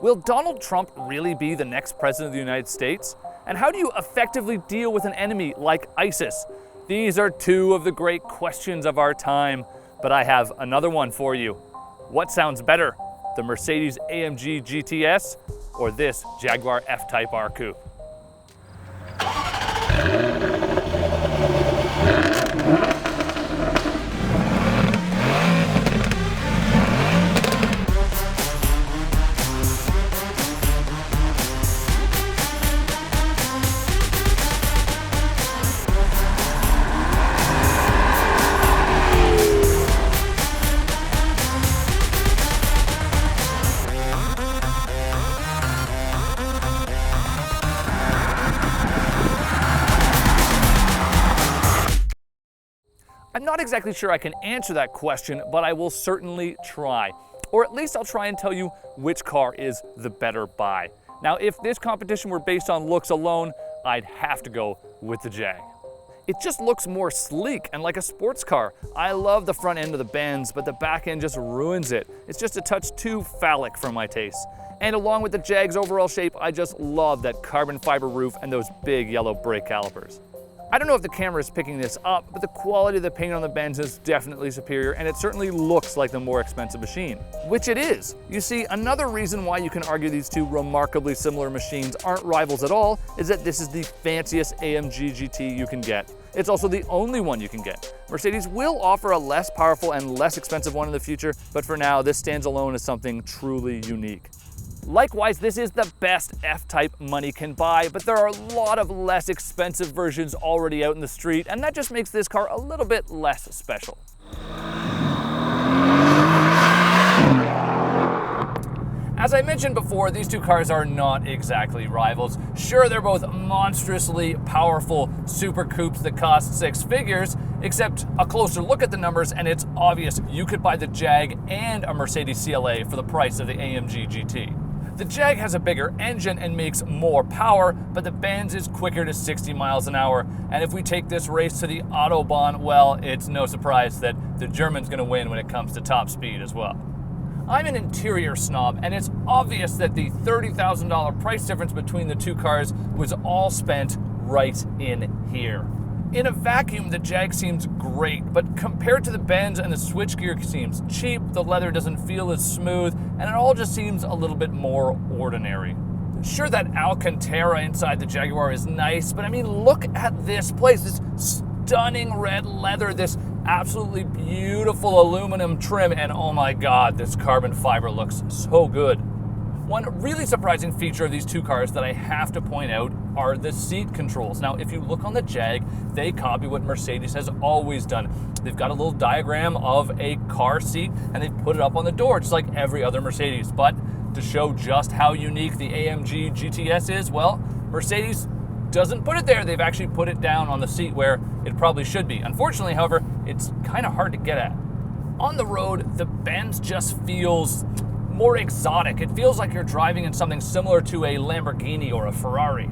Will Donald Trump really be the next president of the United States? And how do you effectively deal with an enemy like ISIS? These are two of the great questions of our time, but I have another one for you. What sounds better, the Mercedes AMG GTS or this Jaguar F-Type R Coupe? I'm not exactly sure I can answer that question, but I will certainly try. Or at least I'll try and tell you which car is the better buy. Now, if this competition were based on looks alone, I'd have to go with the Jag. It just looks more sleek and like a sports car. I love the front end of the Benz, but the back end just ruins it. It's just a touch too phallic for my taste. And along with the Jag's overall shape, I just love that carbon fiber roof and those big yellow brake calipers. I don't know if the camera is picking this up, but the quality of the paint on the Benz is definitely superior, and it certainly looks like the more expensive machine, which it is. You see, another reason why you can argue these two remarkably similar machines aren't rivals at all is that this is the fanciest AMG GT you can get. It's also the only one you can get. Mercedes will offer a less powerful and less expensive one in the future, but for now, this stands alone as something truly unique. Likewise, this is the best F-Type money can buy, but there are a lot of less expensive versions already out in the street, and that just makes this car a little bit less special. As I mentioned before, these two cars are not exactly rivals. Sure, they're both monstrously powerful super coupes that cost six figures, except a closer look at the numbers and it's obvious you could buy the Jag and a Mercedes CLA for the price of the AMG GT. The Jag has a bigger engine and makes more power, but the Benz is quicker to 60 miles an hour. And if we take this race to the Autobahn, well, it's no surprise that the German's gonna win when it comes to top speed as well. I'm an interior snob, and it's obvious that the $30,000 price difference between the two cars was all spent right in here. In a vacuum, the Jag seems great, but compared to the Benz and the switchgear seems cheap, the leather doesn't feel as smooth, and it all just seems a little bit more ordinary. Sure, that Alcantara inside the Jaguar is nice, but I mean, look at this place, this stunning red leather, this absolutely beautiful aluminum trim, and oh my God, this carbon fiber looks so good. One really surprising feature of these two cars that I have to point out are the seat controls. Now, if you look on the Jag, they copy what Mercedes has always done. They've got a little diagram of a car seat and they've put it up on the door, just like every other Mercedes. But to show just how unique the AMG GTS is, well, Mercedes doesn't put it there. They've actually put it down on the seat where it probably should be. Unfortunately, however, it's kind of hard to get at. On the road, the Benz just feels more exotic. It feels like you're driving in something similar to a Lamborghini or a Ferrari.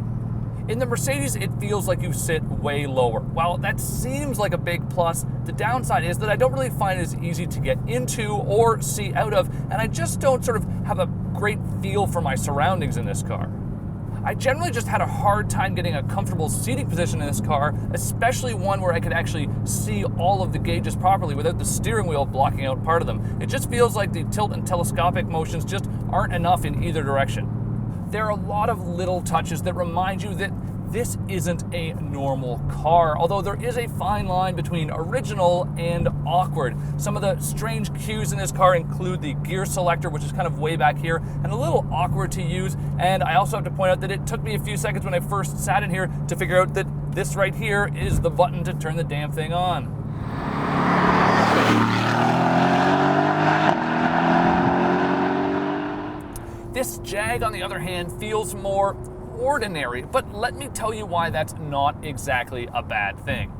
In the Mercedes, it feels like you sit way lower. While that seems like a big plus, the downside is that I don't really find it as easy to get into or see out of, and I just don't sort of have a great feel for my surroundings in this car. I generally just had a hard time getting a comfortable seating position in this car, especially one where I could actually see all of the gauges properly without the steering wheel blocking out part of them. It just feels like the tilt and telescopic motions just aren't enough in either direction. There are a lot of little touches that remind you that this isn't a normal car, although there is a fine line between original and awkward. Some of the strange cues in this car include the gear selector, which is kind of way back here, and a little awkward to use. And I also have to point out that it took me a few seconds when I first sat in here to figure out that this right here is the button to turn the damn thing on. This Jag, on the other hand, feels more ordinary, but let me tell you why that's not exactly a bad thing.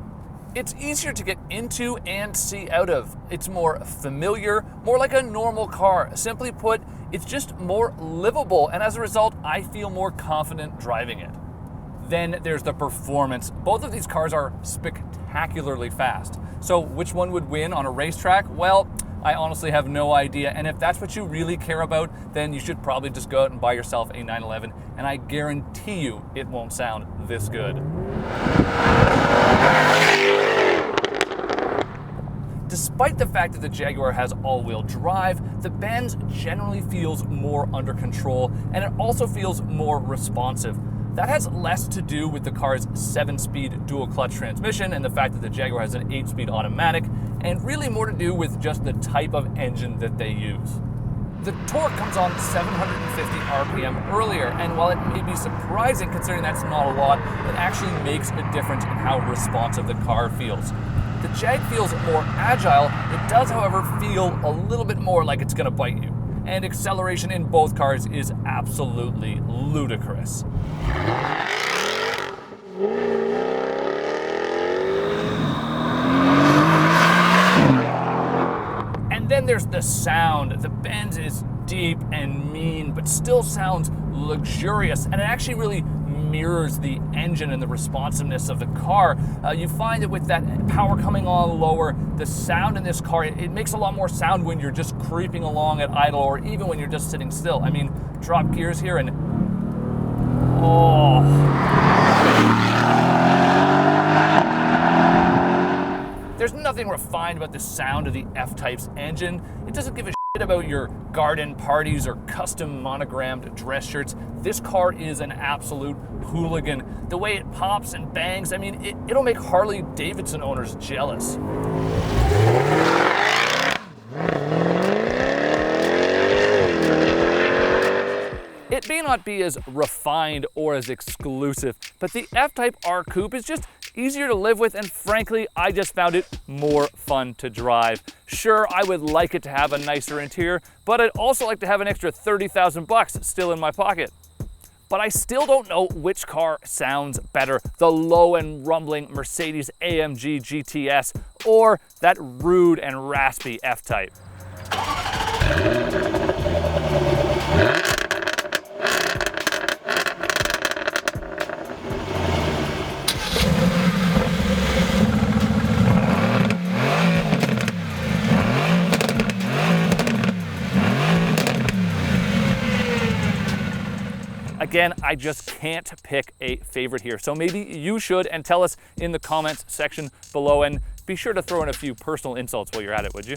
It's easier to get into and see out of. It's more familiar, more like a normal car. Simply put, it's just more livable, and as a result, I feel more confident driving it. Then there's the performance. Both of these cars are spectacularly fast. So which one would win on a racetrack? Well, I honestly have no idea. And if that's what you really care about, then you should probably just go out and buy yourself a 911, and I guarantee you it won't sound this good. Despite the fact that the Jaguar has all-wheel drive, the Benz generally feels more under control, and it also feels more responsive. That has less to do with the car's 7-speed dual-clutch transmission and the fact that the Jaguar has an 8-speed automatic, and really more to do with just the type of engine that they use. The torque comes on 750 RPM earlier, and while it may be surprising considering that's not a lot, it actually makes a difference in how responsive the car feels. The Jag feels more agile. It does, however, feel a little bit more like it's going to bite you. And acceleration in both cars is absolutely ludicrous. And then there's the sound. The Benz is deep and mean, but still sounds luxurious, and it actually really mirrors the engine and the responsiveness of the car. You find that with that power coming on lower, the sound in this car, it makes a lot more sound when you're just creeping along at idle, or even when you're just sitting still. I mean, drop gears here and oh. There's nothing refined about the sound of the F-Type's engine. It doesn't give a shit about your garden parties or custom monogrammed dress shirts. This car is an absolute hooligan. The way it pops and bangs, I mean, it'll make Harley Davidson owners jealous. It may not be as refined or as exclusive, but the F-Type R Coupe is just easier to live with, and frankly, I just found it more fun to drive. Sure, I would like it to have a nicer interior, but I'd also like to have an extra 30,000 bucks still in my pocket. But I still don't know which car sounds better, the low and rumbling Mercedes AMG GTS or that rude and raspy F-Type. Again, I just can't pick a favorite here, so maybe you should, and tell us in the comments section below, and be sure to throw in a few personal insults while you're at it, would you?